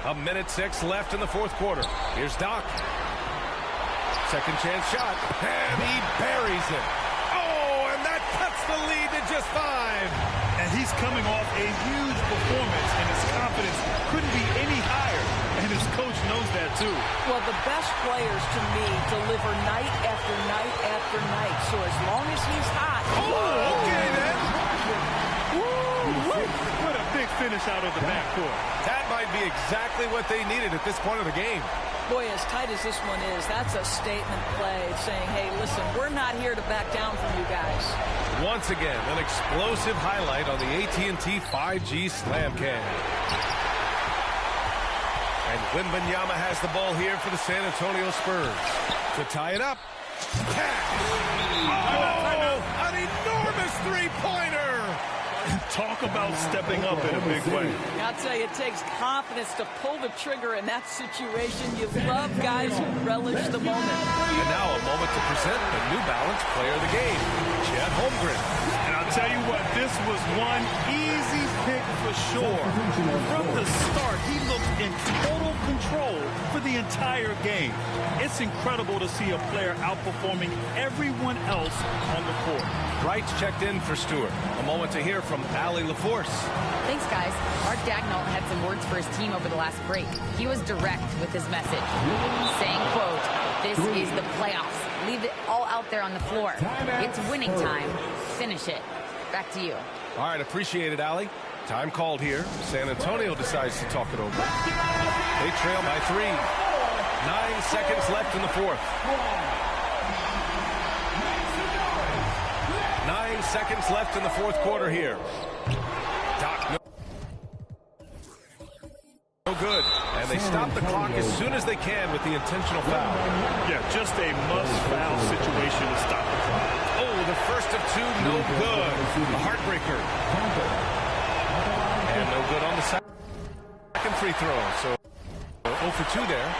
1:06 left in the fourth quarter. Here's Doc. Second chance shot, and he buries it. Oh, and that cuts the lead to just 5. And he's coming off a huge performance, and his confidence couldn't be any higher. And his coach knows that, too. Well, the best players, to me, deliver night after night after night. So as long as he's hot. Oh, okay, then. What a big finish out of the backcourt. That might be exactly what they needed at this point of the game. Boy, as tight as this one is, that's a statement play saying, hey, listen, we're not here to back down from you guys. Once again, an explosive highlight on the AT&T 5G Slam Cam. And Wembanyama has the ball here for the San Antonio Spurs. To tie it up. Oh, an enormous three-pointer. Talk about stepping up in a big way. I'll tell you, it takes confidence to pull the trigger in that situation. You love guys who relish the moment. And now a moment to present the New Balance Player of the Game, Chet Holmgren. And I'll tell you what, this was one easy pick for sure. From the start, he looked in total control for the entire game. It's incredible to see a player outperforming everyone else on the court. Wright's checked in for Stewart. A moment to hear from Allie LaForce. Thanks, guys. Mark Daigneault had some words for his team over the last break. He was direct with his message, saying, quote, "This is the playoffs. Leave it all out there on the floor. It's winning time. Finish it." Back to you. All right, appreciate it, Allie. Time called here. San Antonio decides to talk it over. They trail by 3. 9 seconds left in the fourth. 9 seconds left in the fourth quarter here. Doc, no good. And they stop the clock as soon as they can with the intentional foul. Yeah, just a must-foul situation to stop the clock. Oh, the first of 2, no good. The heartbreaker. And no good on the second free throw. So 0 for 2 there.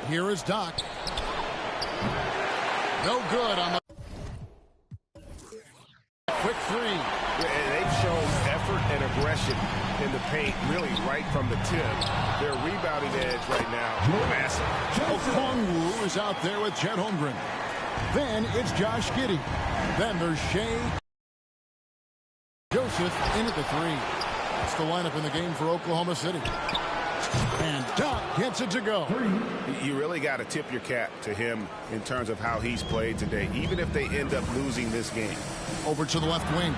Here is Doc. No good on the quick 3. They've shown effort and aggression in the paint, really right from the tip. Their rebounding edge right now, massive. Okongwu is out there with Chet Holmgren. Then it's Josh Giddey. Then there's Shea Joseph in at the 3. That's the lineup in the game for Oklahoma City. And Doc gets it to go. You really got to tip your cap to him in terms of how he's played today, even if they end up losing this game. Over to the left wing.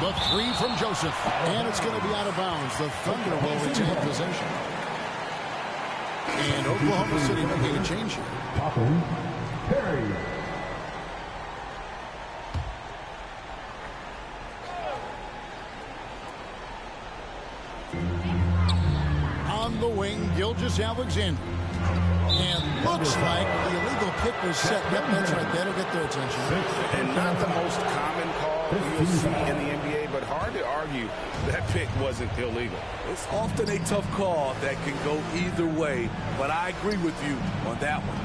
The 3 from Joseph. And it's going to be out of bounds. The Thunder will retain possession. And Oklahoma City making a change here. On the wing, Gilgeous-Alexander. And looks like the illegal kick was set. Yep, that's right. That'll get their attention. And not the most common call you'll see in the NBA, but hard to argue that pick wasn't illegal. It's often a tough call that can go either way, but I agree with you on that one.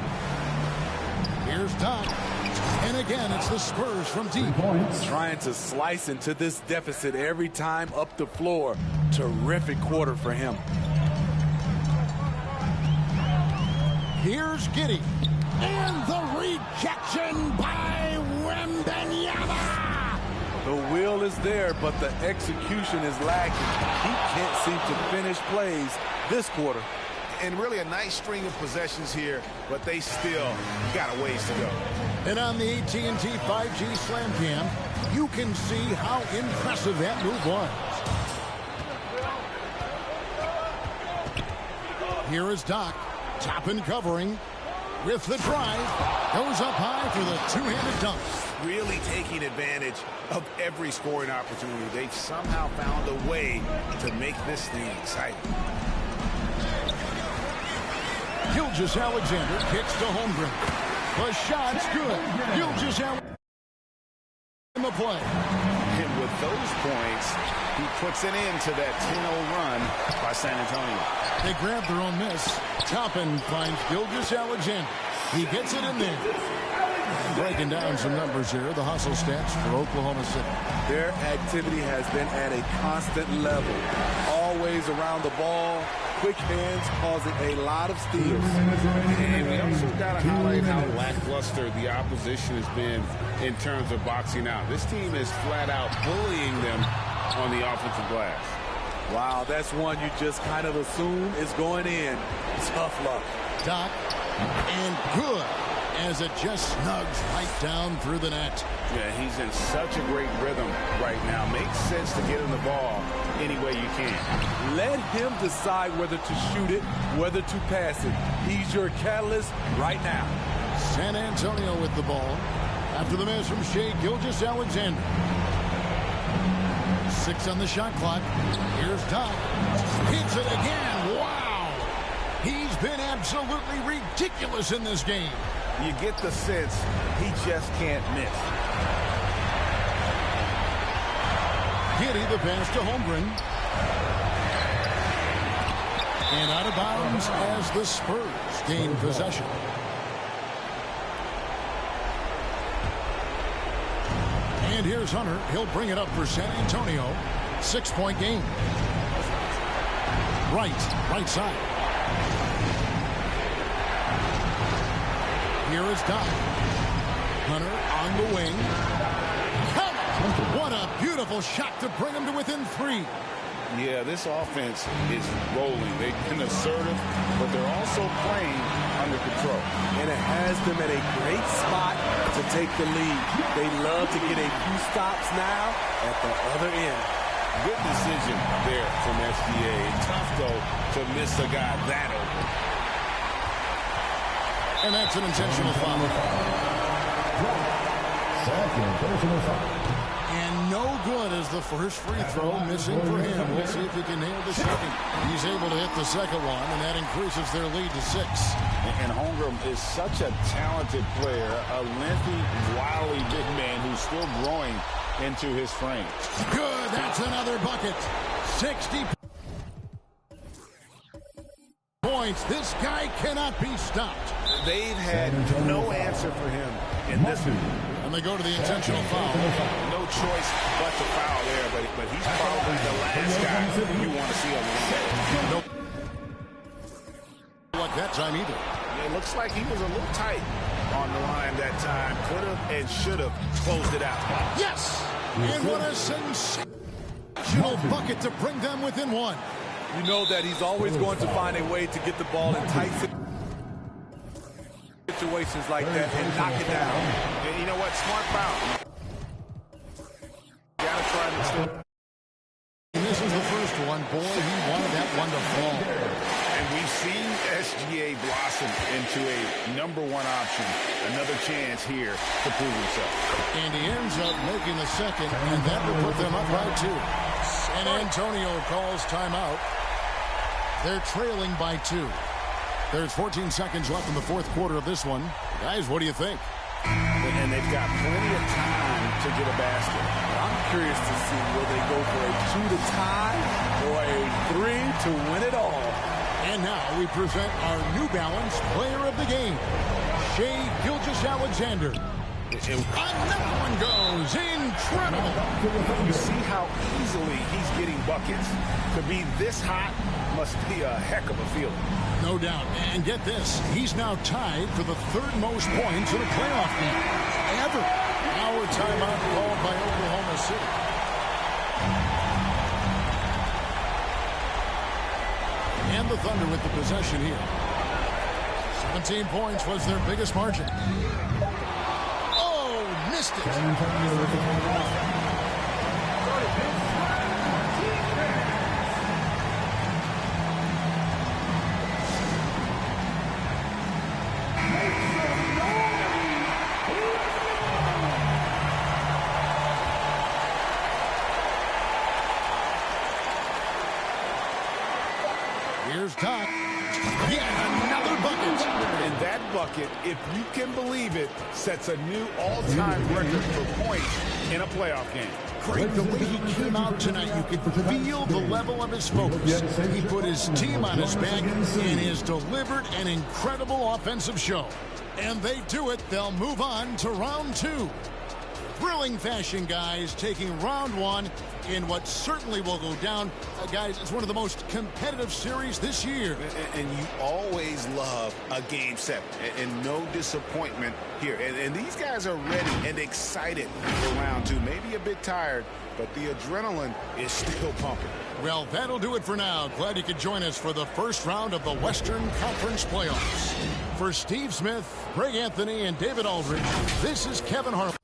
Here's Doc. And again, it's the Spurs from deep. Trying to slice into this deficit every time up the floor. Terrific quarter for him. Here's Giddey. And the rejection by Wembanyama. The will is there, but the execution is lacking. He can't seem to finish plays this quarter. And really a nice string of possessions here, but they still got a ways to go. And on the AT&T 5G Slam Cam, you can see how impressive that move was. Here is Doc, top and covering with the drive. Goes up high for the two-handed dunk. Really taking advantage of every scoring opportunity. They've somehow found a way to make this thing exciting. Gilgeous-Alexander kicks to Holmgren. The shot's good. Gilgeous-Alexander in the play. And with those points, he puts an end to that 10-0 run by San Antonio. They grab their own miss. Toppin finds Gilgeous-Alexander. He gets it in there. Breaking down some numbers here. The hustle stats for Oklahoma City. Their activity has been at a constant level. Always around the ball. Quick hands causing a lot of steals. And we also got to highlight how lackluster the opposition has been in terms of boxing out. This team is flat out bullying them on the offensive glass. Wow, that's one you just kind of assume is going in. Tough luck. Doc, and good, as it just snugs right down through the net. Yeah, he's in such a great rhythm right now. Makes sense to get him the ball any way you can. Let him decide whether to shoot it, whether to pass it. He's your catalyst right now. San Antonio with the ball. After the miss from Shai Gilgeous-Alexander. 6 on the shot clock. Here's Doc. Hits it again. Wow. He's been absolutely ridiculous in this game. You get the sense he just can't miss. Giddey the pass to Holmgren. And out of bounds as the Spurs gain possession. And here's Hunter. He'll bring it up for San Antonio. 6-point game. Right side. Here is Doc. Hunter on the wing. Count it! What a beautiful shot to bring him to within 3. Yeah, this offense is rolling. They've been assertive, but they're also playing under control. And it has them at a great spot to take the lead. They love to get a few stops now at the other end. Good decision there from SGA. Tough, though, to miss a guy that open. And that's an intentional foul. And no good as the first free throw missing for him. We'll see if he can nail the second. He's able to hit the second one, and that increases their lead to 6. And Holmgren is such a talented player, a lengthy, wily big man who's still growing into his frame. Good, that's another bucket. 60 points. This guy cannot be stopped. They've had no answer for him in this one. And they go to the intentional foul. No choice but to foul there, but he's probably the last guy you want to see on the line. Nope. Like that time either. It looks like he was a little tight on the line that time. Could have and should have closed it out. Yes! And what a sensational bucket to bring them within 1. You know that he's always going to find a way to get the ball in tight situations like that and knock it down. And you know what? Smart foul. Gotta try to still. This is the first one. Boy, he wanted that one to fall. And we've seen SGA blossom into a #1 option. Another chance here to prove himself. And he ends up making the second, and that will put them up by 2. San Antonio calls timeout. They're trailing by 2. There's 14 seconds left in the fourth quarter of this one. Guys, what do you think? And they've got plenty of time to get a basket. I'm curious to see will they go for a 2 to tie or a 3 to win it all. And now we present our New Balance player of the game, Shai Gilgeous-Alexander. Another one goes. Incredible. You see how easily he's getting buckets. To be this hot must be a heck of a feeling. No doubt. And get this, he's now tied for the third most points in a playoff game ever. Now a timeout called by Oklahoma City. And the Thunder with the possession here. 17 points was their biggest margin. Oh, missed it. Here's Doc. Yeah, another bucket. And that bucket, if you can believe it, sets a new all-time record for points in a playoff game. Great, the way he came out tonight, you could feel the level of his focus. He put his team on his back and has delivered an incredible offensive show. And they do it. They'll move on to round two. Thrilling fashion, guys, taking round one in what certainly will go down. Guys, it's one of the most competitive series this year. And you always love a game set, and no disappointment here. And these guys are ready and excited for round two. Maybe a bit tired, but the adrenaline is still pumping. Well, that'll do it for now. Glad you could join us for the first round of the Western Conference Playoffs. For Steve Smith, Greg Anthony, and David Aldridge, this is Kevin Harlan.